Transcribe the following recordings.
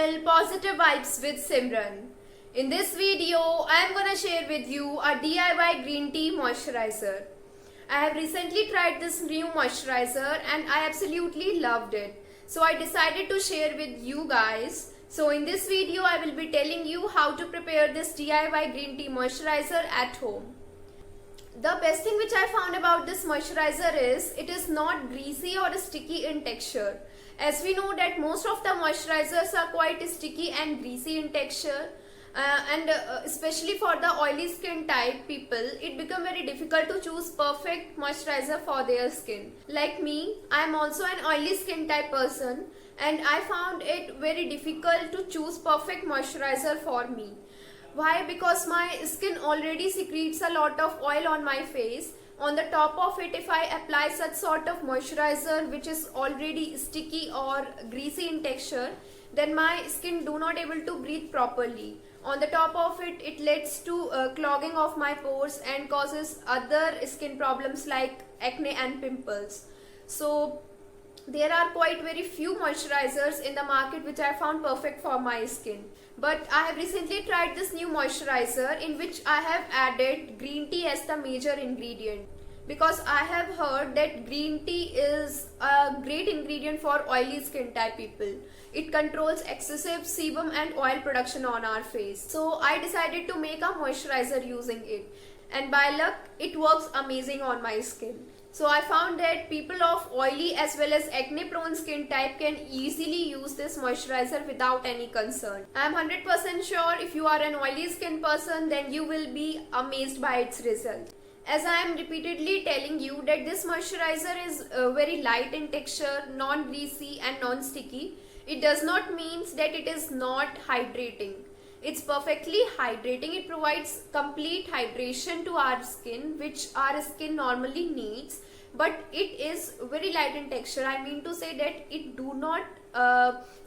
channel Positive Vibes with Simran. In this video, I am gonna share with you a DIY green tea moisturizer. I have recently tried this new moisturizer and I absolutely loved it. So I decided to share with you guys. So in this video, I will be telling you how to prepare this DIY green tea moisturizer at home. The best thing which I found about this moisturizer is it is not greasy or sticky in texture. As we know that most of the moisturizers are quite sticky and greasy in texture, and especially for the oily skin type people, it become very difficult to choose perfect moisturizer for their skin. Like me, I am also an oily skin type person and I found it very difficult to choose perfect moisturizer for me. Why? Because my skin already secretes a lot of oil on my face. On the top of it, if I apply such sort of moisturizer which is already sticky or greasy in texture, then my skin do not able to breathe properly. On the top of it, it leads to clogging of my pores and causes other skin problems like acne and pimples. So there are quite very few moisturizers in the market which I found perfect for my skin. But I have recently tried this new moisturizer in which I have added green tea as the major ingredient. Because I have heard that green tea is a great ingredient for oily skin type people. It controls excessive sebum and oil production on our face. So I decided to make a moisturizer using it. And by luck, it works amazing on my skin. So I found that people of oily as well as acne prone skin type can easily use this moisturizer without any concern. I am 100% sure if you are an oily skin person, then you will be amazed by its result. As I am repeatedly telling you that this moisturizer is very light in texture, non-greasy and non-sticky, it does not mean that it is not hydrating. It's perfectly hydrating. It provides complete hydration to our skin, which our skin normally needs, but it is very light in texture. I mean to say that it do not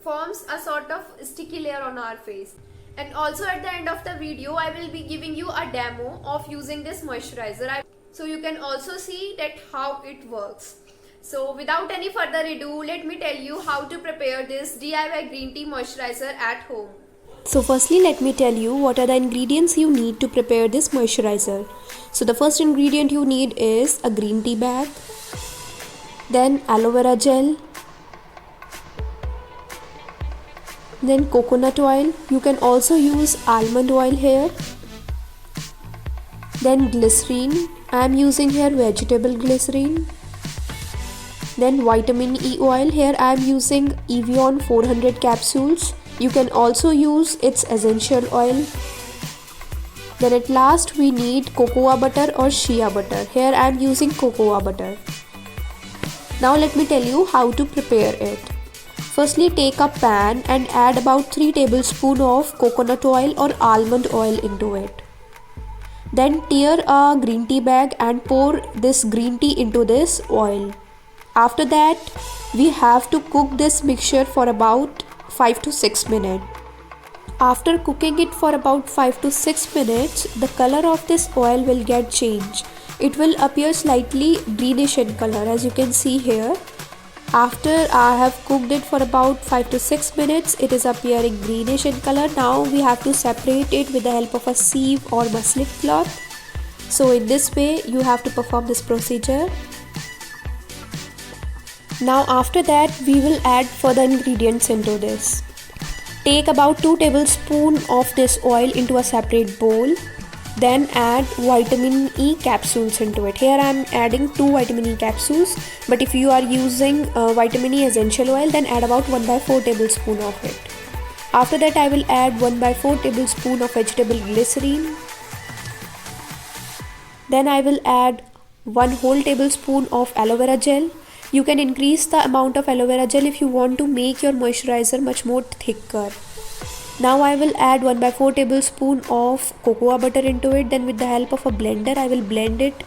forms a sort of sticky layer on our face. And also at the end of the video, I will be giving you a demo of using this moisturizer. So you can also see that how it works. So without any further ado, let me tell you how to prepare this DIY green tea moisturizer at home. So firstly, let me tell you what are the ingredients you need to prepare this moisturizer. So the first ingredient you need is a green tea bag, then aloe vera gel, then coconut oil. You can also use almond oil here, then glycerine. I am using here vegetable glycerine. Then vitamin E oil. Here I am using Evian 400 capsules. You can also use its essential oil. Then at last we need cocoa butter or shea butter. Here I am using cocoa butter. Now let me tell you how to prepare it. Firstly, take a pan and add about 3 tablespoons of coconut oil or almond oil into it. Then tear a green tea bag and pour this green tea into this oil. After that, we have to cook this mixture for about 5 to 6 minutes. After cooking it for about 5 to 6 minutes, the color of this oil will get changed. It will appear slightly greenish in color, as you can see here. After I have cooked it for about 5 to 6 minutes, it is appearing greenish in color. Now we have to separate it with the help of a sieve or muslin cloth. So in this way, you have to perform this procedure. Now after that, we will add further ingredients into this. Take about 2 tablespoons of this oil into a separate bowl. Then add vitamin E capsules into it. Here I am adding 2 vitamin E capsules, but if you are using vitamin E essential oil, then add about 1/4 tablespoon of it. After that, I will add 1/4 tablespoon of vegetable glycerine. Then I will add 1 whole tablespoon of aloe vera gel. You can increase the amount of aloe vera gel if you want to make your moisturizer much more thicker. Now I will add 1/4 tablespoon of cocoa butter into it. Then with the help of a blender, I will blend it.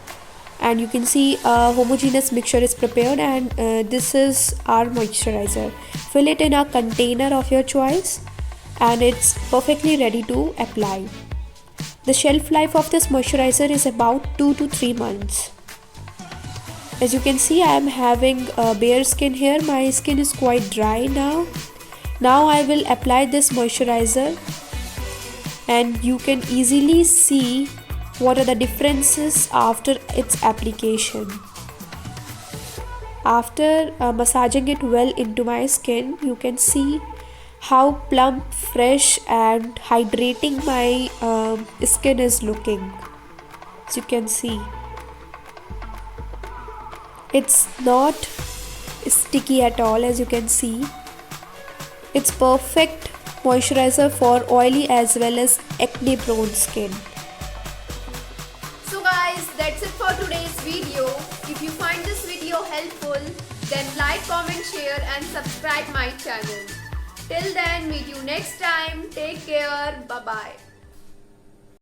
And you can see a homogeneous mixture is prepared, and this is our moisturizer. Fill it in a container of your choice and it's perfectly ready to apply. The shelf life of this moisturizer is about 2 to 3 months. As you can see, I am having bare skin here. My skin is quite dry now. Now I will apply this moisturizer, and you can easily see what are the differences after its application. After massaging it well into my skin, you can see how plump, fresh and hydrating my skin is looking. As you can see, it's not sticky at all. As you can see, it's perfect moisturizer for oily as well as acne prone skin. So guys, that's it for today's video. If you find this video helpful, then like, comment, share and subscribe my channel. Till then, meet you next time. Take care. Bye bye.